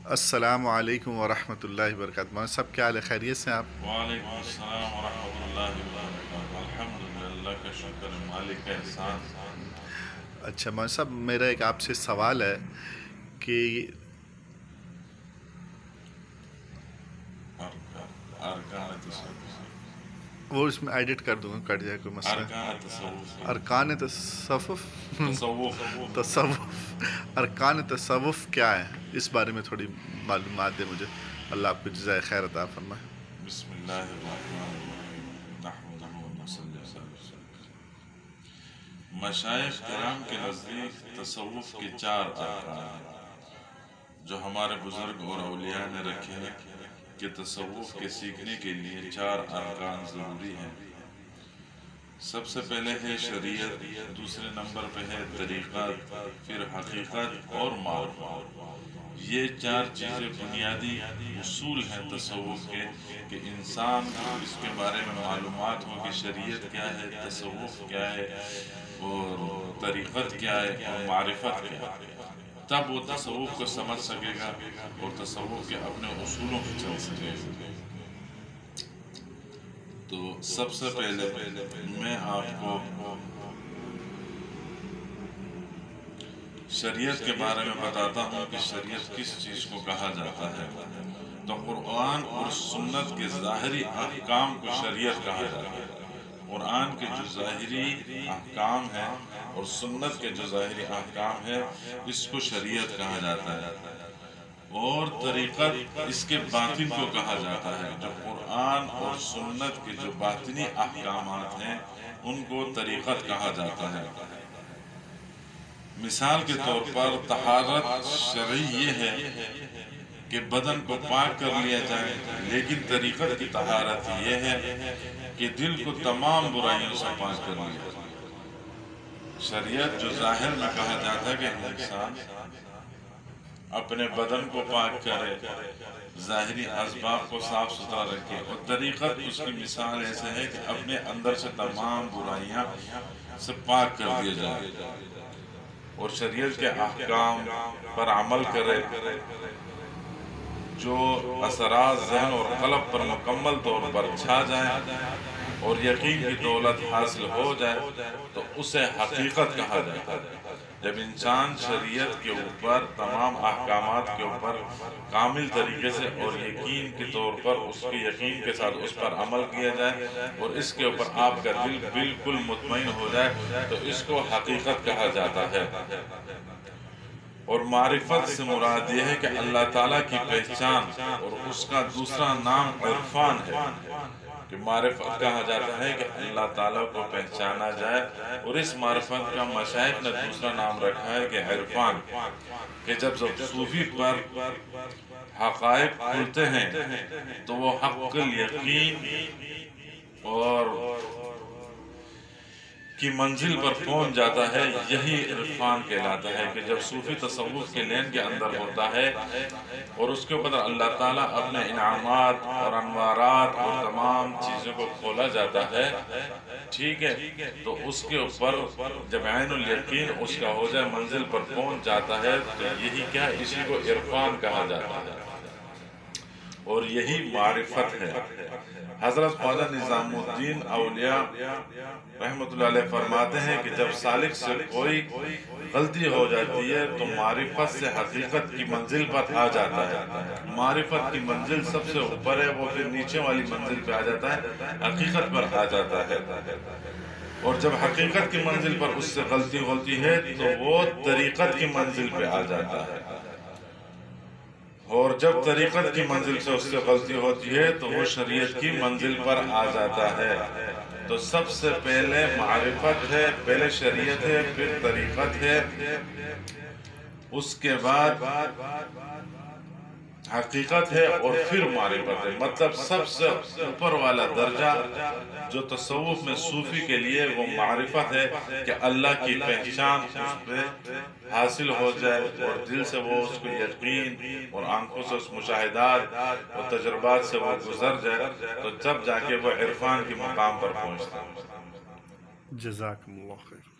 السلام علیکم ورحمۃ اللہ وبرکاتہ۔ مولوی صاحب کیا حال ہے، خیریت سے ہیں آپ؟ وعلیکم السلام ورحمۃ اللہ وبرکاتہ۔ الحمدللہ کا شکر ہے، مالک کا احسان۔ اچھا مولوی صاحب، میرا ایک آپ سے سوال ہے کہ ارکان تصوف، وہ اس میں ایڈٹ کر دوں گا، کٹ جائے کوئی مسئلہ۔ ارکان تصوف، ارکان تصوف تصوف تصوف ارکان تصوف کیا ہے، اس بارے میں تھوڑی معلومات دیں مجھے۔ اللہ آپ کو جزائے خیر عطا فرمائے۔ بسم اللہ الرحمن الرحیم، نحمدہ ونصلی علی رسولہ۔ مشائخ کرام کے نزدیک تصوف کے 4 ارکان ہیں جو ہمارے بزرگ اور اولیاء نے رکھے ہیں کہ تصوف کے سیکھنے کے لیے 4 ارکان ضروری ہیں۔ سب سے پہلے ہے شریعت، دوسرے نمبر پہ ہے طریقت، پھر حقیقت اور معرفت۔ یہ 4 چیزیں بنیادی اصول ہیں تصوف کے، کہ انسان کو اس کے بارے میں معلومات ہو کہ شریعت کیا ہے، تصوف کیا ہے، اور طریقت کیا ہے، اور معرفت کیا ہے۔ تب وہ تصوف کو سمجھ سکے گا اور تصوف کے اپنے اصولوں پہ چل سکے گا۔ تو سب سے پہلے میں آپ کو شریعت کے بارے میں بتاتا ہوں کہ شریعت کس چیز کو کہا جاتا ہے۔ تو قرآن اور سنت کے ظاہری احکام کو شریعت کہا جاتا ہے۔ قرآن کے جو ظاہری احکام ہیں اور سنت کے جو ظاہری احکام ہیں، اس کو شریعت کہا جاتا ہے۔ اور طریقت اس کے باطن کو کہا جاتا ہے۔ جو قرآن اور سنت کے جو باطنی احکامات ہیں ان کو طریقت کہا جاتا ہے۔ مثال کے طور پر طہارت شرعی یہ ہے کہ بدن کو پاک کر لیا جائے، لیکن طریقت کی طہارت یہ ہے کہ دل کو تمام برائیوں سے پاک کر لیا جائے۔ شریعت جو ظاہر میں کہا جاتا ہے کہ انسان اپنے بدن کو پاک کرے، ظاہری اسباب کو صاف ستھرا رکھے، اور طریقت اس کی مثال ایسے ہے کہ اپنے اندر سے تمام برائیاں سے پاک کر دیا جائے اور شریعت کے احکام پر عمل کرے، جو اثرات ذہن اور قلب پر مکمل طور پر چھا جائیں اور یقین کی دولت حاصل ہو جائے تو اسے حقیقت کہا جاتا ہے۔ جب انسان شریعت کے اوپر، تمام احکامات کے اوپر کامل طریقے سے اور یقین کے طور پر اس کے یقین کے ساتھ اس پر عمل کیا جائے اور اس کے اوپر آپ کا دل بالکل مطمئن ہو جائے تو اس کو حقیقت کہا جاتا ہے۔ اور معرفت سے مراد یہ ہے کہ اللہ تعالیٰ کی پہچان، اور اس کا دوسرا نام عرفان ہے۔ کہ معرفت کہا جاتا ہے کہ اللہ تعالیٰ کو پہچانا جائے، اور اس معرفت کا مشائخ نے دوسرا نام رکھا ہے کہ عرفان، کہ جب صوفی پر حقائق کھلتے ہیں تو وہ حق الیقین اور کی منزل پر پہنچ جاتا ہے۔ یہی عرفان کہلاتا ہے کہ جب صوفی تصوف کے لین کے اندر ہوتا ہے اور اس کے اوپر اللہ تعالیٰ اپنے انعامات اور انوارات اور تمام چیزوں کو کھولا جاتا ہے، ٹھیک ہے، تو اس کے اوپر جب عین الیقین اس کا ہو جائے، منزل پر پہنچ جاتا ہے، تو یہی کیا، اسی کو عرفان کہا جاتا ہے اور یہی معرفت ہے۔ حضرت خواجہ نظام الدین اولیاء رحمۃ اللہ علیہ فرماتے ہیں کہ جب سالک سے کوئی غلطی ہو جاتی ہے تو معرفت سے حقیقت کی منزل پر آ جاتا ہے۔ معرفت کی منزل سب سے اوپر ہے، وہ پھر نیچے والی منزل پہ آ جاتا ہے، حقیقت پر آ جاتا ہے۔ اور جب حقیقت کی منزل پر اس سے غلطی ہوتی ہے تو وہ طریقت کی منزل پہ آ جاتا ہے، اور جب طریقت کی منزل سے اس سے غلطی ہوتی ہے تو وہ شریعت کی منزل پر آ جاتا ہے۔ تو سب سے پہلے معرفت ہے، پہلے شریعت ہے، پھر طریقت ہے، اس کے بعد حقیقت ہے اور پھر معرفت ہے۔ مطلب سب سے اوپر والا درجہ جو تصوف میں صوفی کے لیے وہ معرفت ہے کہ اللہ کی پہچان اس پہ حاصل ہو جائے اور دل سے وہ اس کو یقین اور آنکھوں سے اس مشاہدات اور تجربات سے وہ گزر جائے، تو جب جا کے وہ عرفان کی مقام پر پہنچتا ہے۔ جزاکم اللہ خیر۔